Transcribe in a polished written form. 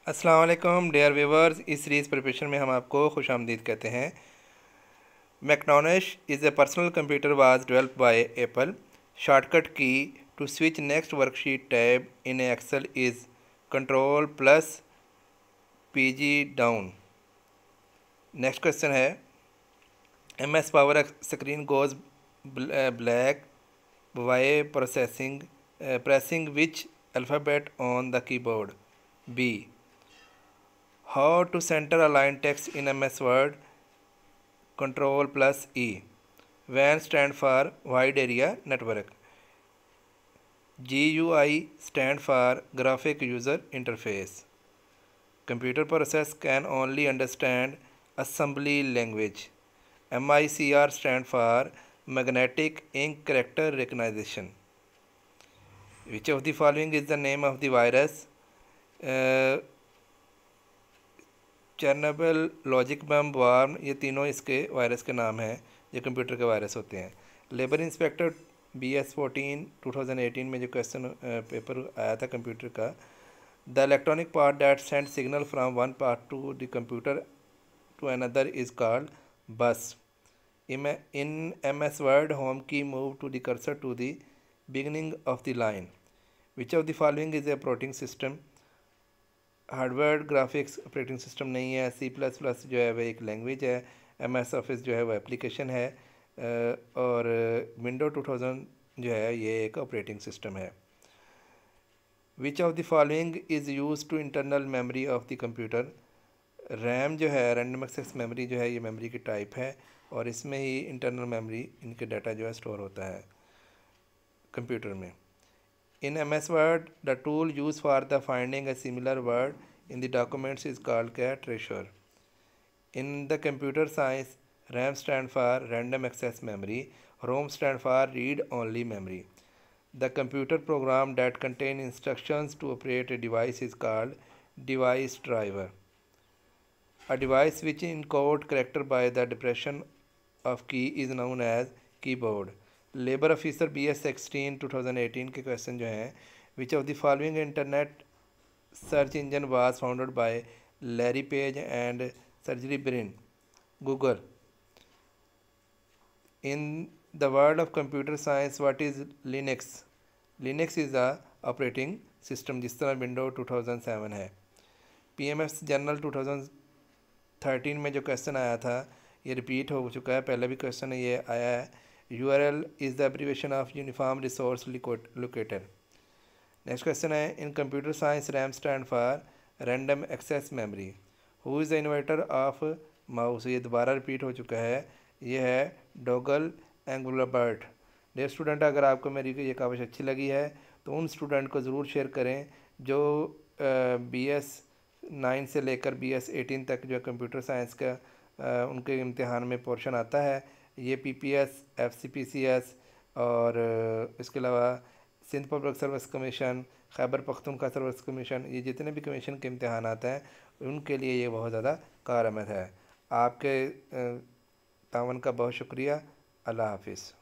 अस्सलाम वालेकुम dear viewers. इस सीरीज़ प्रिपरेशन में हम आपको खुशामदीद कहते हैं। Macintosh is a personal computer was developed by Apple. Shortcut key to switch next worksheet tab in Excel is control plus PG down. Next question है MS power screen goes black by pressing which alphabet on the keyboard. B How to center align text in MS Word? Control plus E. WAN stand for Wide Area Network. GUI stand for Graphic User Interface. Computer process can only understand assembly language. MICR stand for Magnetic Ink Character Recognition. Which of the following is the name of the virus? Chernobyl, logic bomb, warm, ये तीनों इसके virus के नाम हैं जो computer के virus होते हैं। लेबर इंस्पेक्टर BS14 2018 में जो क्वेश्चन पेपर आया था कंप्यूटर का, the electronic part that send signal from one part to the computer to another is called bus. In MS word home key move to the cursor to the beginning of the line. Which of the following is a operating system? Hardware graphics operating system नहीं है। C++ जो है वह एक language है। MS office जो है वह एप्लीकेशन है। और विंडो 2000 जो है ये एक ऑपरेटिंग सिस्टम है। Which of the following is use to internal memory of the computer? RAM जो है रैंडम एक्सेस मेमोरी जो है ये मेमोरी की टाइप है और इसमें ही इंटरनल मेमोरी इनके डाटा जो है स्टोर होता है कंप्यूटर में। In MS Word, the tool used for the finding a similar word in the documents is called treasure. In the computer science, RAM stand for random access memory, ROM stand for read-only memory. The computer program that contain instructions to operate a device is called device driver. A device which encodes character by the depression of key is known as keyboard. Labour officer BS16 2018 के question जो हैं, विच of the following internet search engine was founded by Larry page and surgery Brin? Google. In the world of computer science what is Linux? Linux is a operating system जिस तरह window 2007 है। PMS general 2013 में जो question आया था ये repeat हो चुका है, पहले भी क्वेश्चन ये आया है। URL is the abbreviation of Uniform Resource Locator. Next question है, in computer science RAM stand for random access memory. Who is the inventor of mouse? ये दोबारा रिपीट हो चुका है, ये है डोगल एंगुलबर्ट। डियर स्टूडेंट, अगर आपको मेरी ये काविश अच्छी लगी है तो उन स्टूडेंट को ज़रूर शेयर करें जो BS9 से लेकर BS18 तक जो कंप्यूटर साइंस का उनके इम्तिहान में पोर्शन आता है। ये PPS, FCPCS और इसके अलावा Sindh public service commission, Khyber Pakhtunkhwa service commission, ये जितने भी कमीशन के इम्तिहान आते हैं उनके लिए ये बहुत ज़्यादा कारआमद है। आपके तावन का बहुत शुक्रिया। अल्लाह हाफिज़।